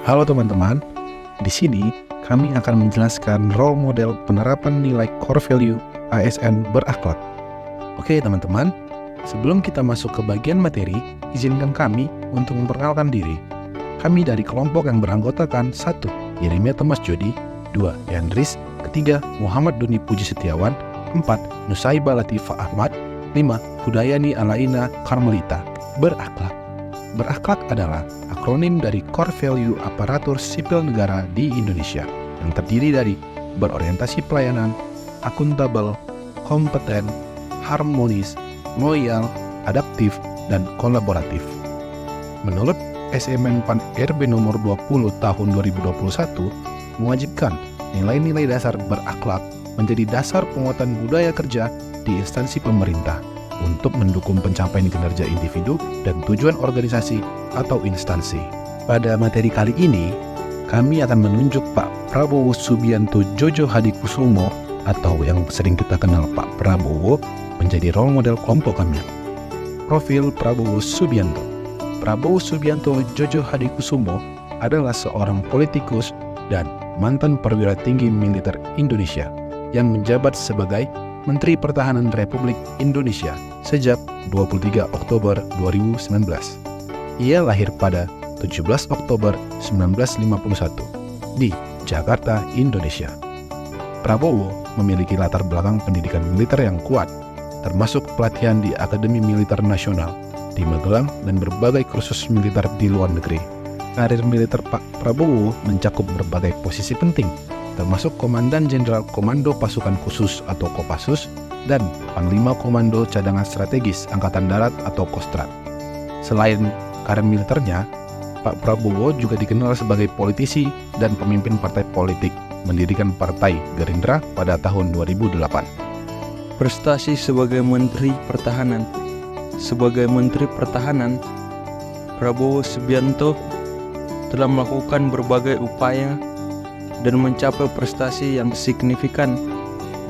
Halo teman-teman, di sini kami akan menjelaskan role model penerapan nilai core value ASN berakhlak. Oke teman-teman, sebelum kita masuk ke bagian materi, izinkan kami untuk memperkenalkan diri. Kami dari kelompok yang beranggotakan 1. Yeremia Thomas Jody, 2. Yandris, 3. Muhammad Duni Puji Setiawan, 4. Nusaiba Latifah Ahmad, 5. Hudayani Alaina Karmelita. Berakhlak. Berakhlak adalah akronim dari Core Value Aparatur Sipil Negara di Indonesia yang terdiri dari berorientasi pelayanan, akuntabel, kompeten, harmonis, loyal, adaptif, dan kolaboratif. Menurut SMN PAN RB nomor 20 tahun 2021 mewajibkan nilai-nilai dasar berakhlak menjadi dasar penguatan budaya kerja di instansi pemerintah untuk mendukung pencapaian kinerja individu dan tujuan organisasi atau instansi. Pada materi kali ini, kami akan menunjuk Pak Prabowo Subianto Djojo Hadikusumo atau yang sering kita kenal Pak Prabowo menjadi role model kelompok kami. Profil Prabowo Subianto. Prabowo Subianto Djojo Hadikusumo adalah seorang politikus dan mantan perwira tinggi militer Indonesia yang menjabat sebagai Menteri Pertahanan Republik Indonesia sejak 23 Oktober 2019. Ia lahir pada 17 Oktober 1951 di Jakarta, Indonesia. Prabowo memiliki latar belakang pendidikan militer yang kuat, termasuk pelatihan di Akademi Militer Nasional di Magelang dan berbagai kursus militer di luar negeri. Karir militer Pak Prabowo mencakup berbagai posisi penting, termasuk Komandan Jenderal Komando Pasukan Khusus atau Kopassus dan Panglima Komando Cadangan Strategis Angkatan Darat atau Kostrad. Selain karir militernya, Pak Prabowo juga dikenal sebagai politisi dan pemimpin partai politik, mendirikan Partai Gerindra pada tahun 2008. Prestasi sebagai Menteri Pertahanan. Sebagai Menteri Pertahanan, Prabowo Subianto telah melakukan berbagai upaya dan mencapai prestasi yang signifikan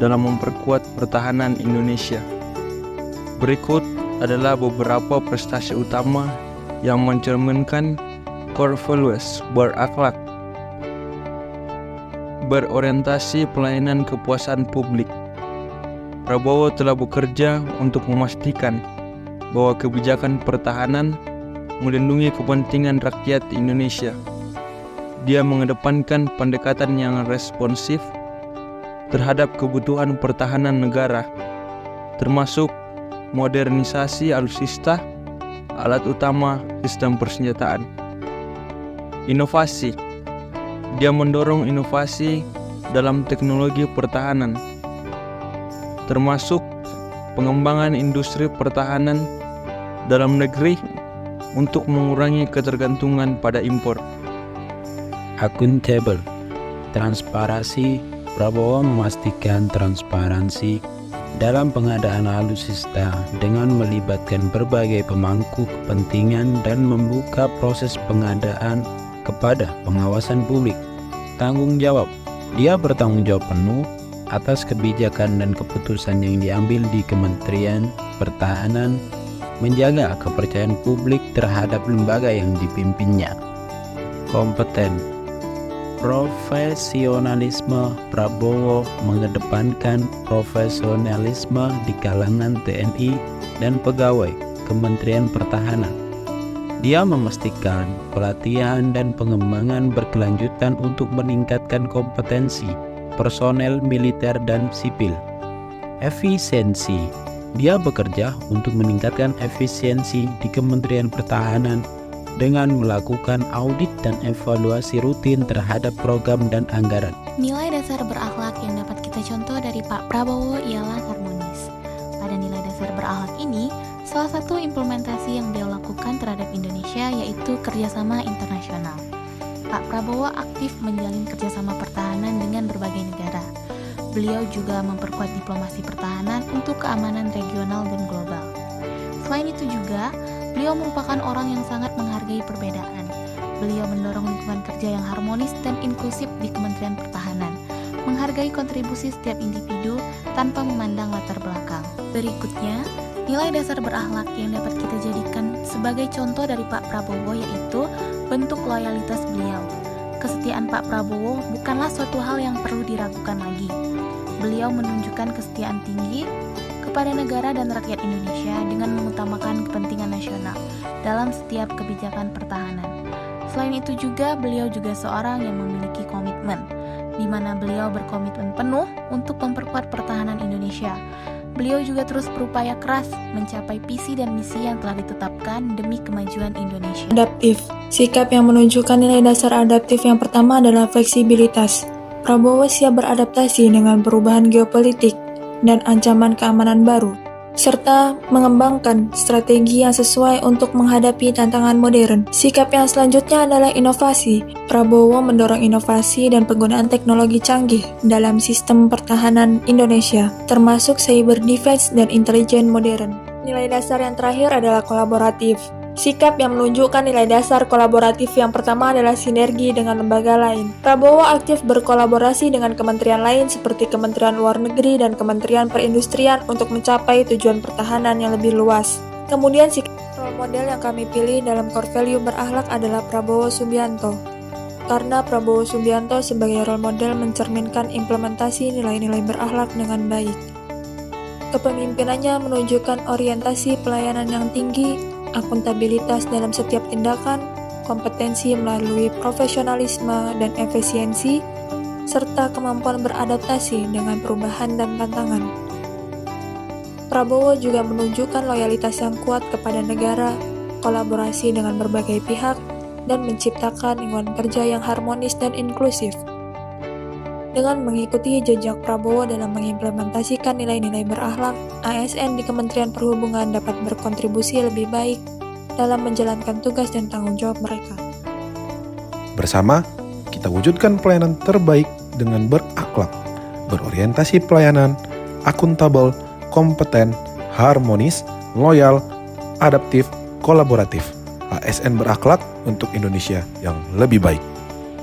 dalam memperkuat pertahanan Indonesia. Berikut adalah beberapa prestasi utama yang mencerminkan core values berakhlak. Berorientasi pelayanan kepuasan publik. Prabowo telah bekerja untuk memastikan bahwa kebijakan pertahanan melindungi kepentingan rakyat Indonesia. Dia mengedepankan pendekatan yang responsif terhadap kebutuhan pertahanan negara, termasuk modernisasi alutsista, alat utama sistem persenjataan. Inovasi. Dia mendorong inovasi dalam teknologi pertahanan, termasuk pengembangan industri pertahanan dalam negeri untuk mengurangi ketergantungan pada impor. Akuntabel. Transparansi. Prabowo memastikan transparansi dalam pengadaan alutsista dengan melibatkan berbagai pemangku kepentingan dan membuka proses pengadaan kepada pengawasan publik. Tanggung jawab. Dia bertanggung jawab penuh atas kebijakan dan keputusan yang diambil di Kementerian Pertahanan, menjaga kepercayaan publik terhadap lembaga yang dipimpinnya. Kompeten. Profesionalisme. Prabowo mengedepankan profesionalisme di kalangan TNI dan pegawai Kementerian Pertahanan. Dia memastikan pelatihan dan pengembangan berkelanjutan untuk meningkatkan kompetensi personel militer dan sipil. Efisiensi. Dia bekerja untuk meningkatkan efisiensi di Kementerian Pertahanan dengan melakukan audit dan evaluasi rutin terhadap program dan anggaran. Nilai dasar berakhlak yang dapat kita contoh dari Pak Prabowo ialah harmonis. Pada nilai dasar berakhlak ini, salah satu implementasi yang beliau lakukan terhadap Indonesia yaitu kerjasama internasional. Pak Prabowo aktif menjalin kerjasama pertahanan dengan berbagai negara. Beliau juga memperkuat diplomasi pertahanan untuk keamanan regional dan global. Selain itu juga, beliau merupakan orang yang sangat menghargai perbedaan. Beliau mendorong lingkungan kerja yang harmonis dan inklusif di Kementerian Pertahanan, menghargai kontribusi setiap individu tanpa memandang latar belakang. Berikutnya, nilai dasar berakhlak yang dapat kita jadikan sebagai contoh dari Pak Prabowo yaitu bentuk loyalitas beliau. kesetiaan Pak Prabowo bukanlah suatu hal yang perlu diragukan lagi. Beliau menunjukkan kesetiaan tinggi kepada negara dan rakyat Indonesia dengan mengutamakan kepentingan nasional dalam setiap kebijakan pertahanan. Selain itu juga, beliau juga seorang yang memiliki komitmen, di mana beliau berkomitmen penuh untuk memperkuat pertahanan Indonesia. Beliau juga terus berupaya keras mencapai visi dan misi yang telah ditetapkan demi kemajuan Indonesia. Adaptif. Sikap yang menunjukkan nilai dasar adaptif yang pertama adalah fleksibilitas. Prabowo siap beradaptasi dengan perubahan geopolitik dan ancaman keamanan baru, serta mengembangkan strategi yang sesuai untuk menghadapi tantangan modern. Sikap yang selanjutnya adalah inovasi. Prabowo mendorong inovasi dan penggunaan teknologi canggih dalam sistem pertahanan Indonesia, termasuk cyber defense dan intelijen modern. Nilai dasar yang terakhir adalah kolaboratif. Sikap yang menunjukkan nilai dasar kolaboratif yang pertama adalah sinergi dengan lembaga lain. Prabowo aktif berkolaborasi dengan kementerian lain seperti Kementerian Luar Negeri dan Kementerian Perindustrian untuk mencapai tujuan pertahanan yang lebih luas. Kemudian sikap role model yang kami pilih dalam core value berakhlak adalah Prabowo Subianto. Karena Prabowo Subianto sebagai role model mencerminkan implementasi nilai-nilai berakhlak dengan baik. Kepemimpinannya menunjukkan orientasi pelayanan yang tinggi, akuntabilitas dalam setiap tindakan, kompetensi melalui profesionalisme dan efisiensi, serta kemampuan beradaptasi dengan perubahan dan tantangan. Prabowo juga menunjukkan loyalitas yang kuat kepada negara, kolaborasi dengan berbagai pihak, dan menciptakan lingkungan kerja yang harmonis dan inklusif. Dengan mengikuti jejak Prabowo dalam mengimplementasikan nilai-nilai berakhlak, ASN di Kementerian Perhubungan dapat berkontribusi lebih baik dalam menjalankan tugas dan tanggung jawab mereka. Bersama, kita wujudkan pelayanan terbaik dengan berakhlak, berorientasi pelayanan, akuntabel, kompeten, harmonis, loyal, adaptif, kolaboratif. ASN berakhlak untuk Indonesia yang lebih baik.